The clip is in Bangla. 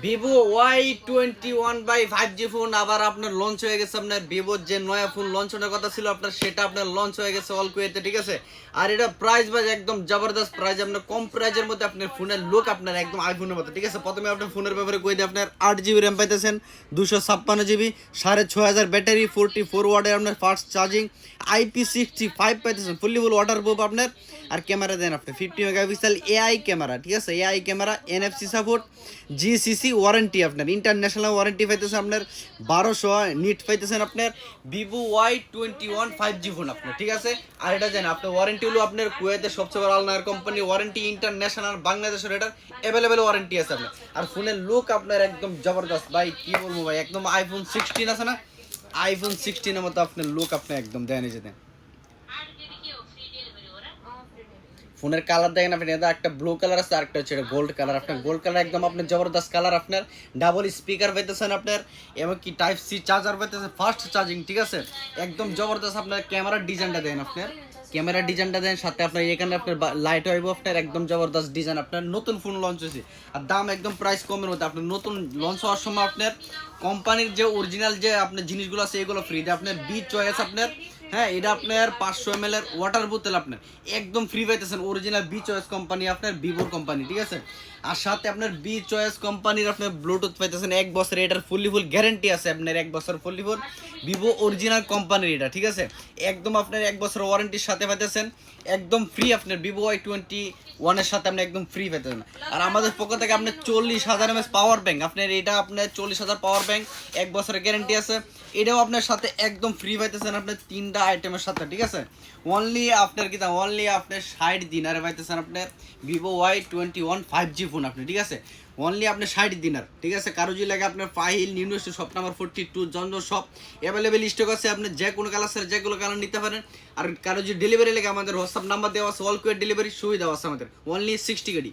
ভিভো Y21 5G ফোন আবার আপনার লঞ্চ হয়ে গেছে। আপনার ভিভোর যে নয়া ফোন লঞ্চ হওয়ার কথা ছিল আপনার, সেটা আপনার লঞ্চ হয়ে গেছে অল কুয়েতে, ঠিক আছে। আর এটা প্রাইস বাজ একদম জবরদস্ত প্রাইস, আপনার কম প্রাইজের মধ্যে আপনার ফোনের লুক আপনার একদম আইফোনের মতো, ঠিক আছে। প্রথমে আপনার ফোনের ব্যাপারে কই দিয়ে, আপনার 8GB র্যাম পাইতেছেন, 256GB, 6500 ব্যাটারি, 44 ওয়াটের আপনার ফাস্ট চার্জিং, IP65 পাইতেছেন, ফুললি ফুল ওয়াটার প্রুফ আপনার। আর ক্যামেরা দেন আপনি 50 মেগাপিক্সেল এআই ক্যামেরা, ঠিক আছে। AI camera, NFC support, GCC warranty, আপনার ইন্টারন্যাশনাল ওয়ারেন্টি পাইতেছেন আপনার 1200 নিট পাইতেছেন আপনার ভিভো Y21 5G ফোন আপনার, ঠিক আছে। আর এটা জানেন আপনার ওয়ারেন্টি হলো আপনার কুয়েতের সবচেয়ে বড় আলনার কোম্পানি ওয়ারেন্টি, ইন্টারন্যাশনাল বাংলাদেশের এটার অ্যাভেলেবেল ওয়ারেন্টি আছে আপনার। আর ফোনের লুক আপনার একদম জবরদস্ত ভাই, কি বলবো ভাই, একদম আইফোন 16 আছে না, আইফোন 16 এর মতো আপনার লুক আপনি একদম দেন এই যে দেন। ফোনের কালার দেখেন আপনি, এটা একটা ব্লু কালার আছে, আরেকটা হচ্ছে গোল্ড কালার। আপনার গোল্ড কালার একদম আপনার জবরদস্ত কালার আপনার। ডাবল স্পিকার পাইতেছেন আপনার, এবং কি টাইপ সি চার্জার পাইতেছেন, ফাস্ট চার্জিং, ঠিক আছে। একদম জবরদস্ত আপনার ক্যামেরার ডিজাইনটা দেন আপনার, ক্যামেরার ডিজাইনটা দেন, সাথে আপনার এখানে আপনার লাইট হইব আপনার, একদম জবরদস্ত ডিজাইন আপনার। নতুন ফোন লঞ্চ হয়েছে আর দাম একদম প্রাইস কমের মধ্যে। আপনার নতুন লঞ্চ হওয়ার সময় আপনার কোম্পানির যে অরিজিনাল যে আপনার জিনিসগুলো আছে এগুলো ফ্রি দেয় আপনার। বি চয়েস আপনার, হ্যাঁ, এটা আপনার 500 ml এর ওয়াটার বোতল আপনার একদম ফ্রি পাইতেছেন, অরিজিনাল বি চয়েস কোম্পানি আপনার, ভিভোর কোম্পানি, ঠিক আছে। আর সাথে আপনার বি চয়েস কোম্পানির আপনার ব্লুটুথ পাইতেছেন 1 বছর, এটার ফুললি ফুল গ্যারান্টি আছে আপনার, 1 বছর ফুললি ফুল ভিভো অরিজিনাল কোম্পানির এটা, ঠিক আছে। একদম আপনার 1 বছর ওয়ারেন্টির সাথে পাইতেছেন একদম ফ্রি আপনার ভিভো Y21 এর সাথে আপনি একদম ফ্রি পাইতেছেন। আর আমাদের পক্ষ থেকে আপনার 40,000 mAh পাওয়ার ব্যাংক আপনার, এটা আপনার 40,000 পাওয়ার ব্যাংক, 1 বছরের গ্যারান্টি আছে, এটাও আপনার সাথে একদম ফ্রি পাইতেছেন আপনার 3টা আইটেমের সাথে, ঠিক আছে। অনলি আপনার কি অনলি আপনার 60 দিনারে পাইতেছেন আপনার ভিভো Y21 5G ফোন আপনি, ঠিক আছে। অনলি আপনার 60 দিনার, ঠিক আছে। কারো যদি লাগে আপনার ফাইল নিউজ শপ নাম্বার 42 জঞ্জর শপ অ্যাভেলেবেল স্টক আছে, আপনি যে কোনো কালার স্যার যে কোনো কালার নিতে পারেন। আর কারো যদি ডেলিভারি লাগে আমাদের হোয়াটসঅ্যাপ নাম্বার দেওয়া আছে, অল কুয়েট ডেলিভারি সুবিধা আছে আমাদের, অনলি 60 গাড়ি।